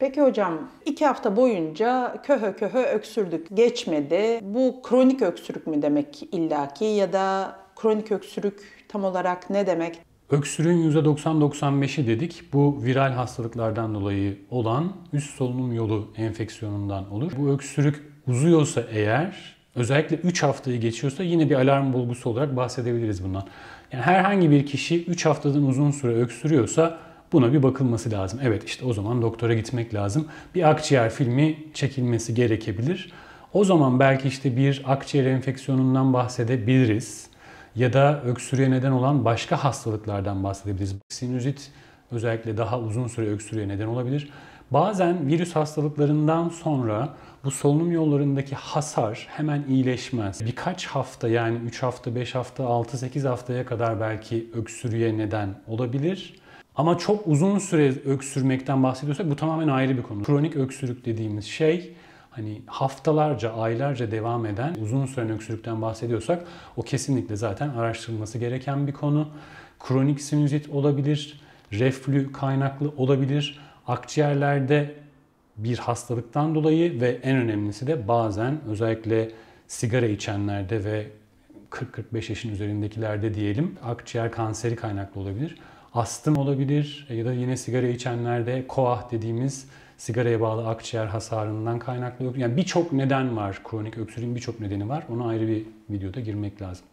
Peki hocam, 2 hafta boyunca köhö köhö öksürdük. Geçmedi. Bu kronik öksürük mü demek illaki ya da kronik öksürük tam olarak ne demek? Öksürüğün %90-95'i dedik. Bu viral hastalıklardan dolayı olan üst solunum yolu enfeksiyonundan olur. Bu öksürük uzuyorsa eğer, özellikle 3 haftayı geçiyorsa yine bir alarm bulgusu olarak bahsedebiliriz bundan. Yani herhangi bir kişi 3 haftadan uzun süre öksürüyorsa buna bir bakılması lazım. Evet, işte o zaman doktora gitmek lazım. Bir akciğer filmi çekilmesi gerekebilir. O zaman belki işte bir akciğer enfeksiyonundan bahsedebiliriz. Ya da öksürüğe neden olan başka hastalıklardan bahsedebiliriz. Sinüzit özellikle daha uzun süre öksürüğe neden olabilir. Bazen virüs hastalıklarından sonra bu solunum yollarındaki hasar hemen iyileşmez. Birkaç hafta, yani 3 hafta, 5 hafta, 6-8 haftaya kadar belki öksürüğe neden olabilir. Ama çok uzun süre öksürmekten bahsediyorsak bu tamamen ayrı bir konu. Kronik öksürük dediğimiz şey, hani haftalarca, aylarca devam eden uzun süren öksürükten bahsediyorsak o kesinlikle zaten araştırılması gereken bir konu. Kronik sinüzit olabilir, reflü kaynaklı olabilir, akciğerlerde bir hastalıktan dolayı ve en önemlisi de bazen özellikle sigara içenlerde ve 40-45 yaşın üzerindekilerde diyelim akciğer kanseri kaynaklı olabilir. Astım olabilir ya da yine sigara içenlerde koah dediğimiz sigaraya bağlı akciğer hasarından kaynaklı. Yani birçok neden var. Kronik öksürüğün birçok nedeni var. Ona ayrı bir videoda girmek lazım.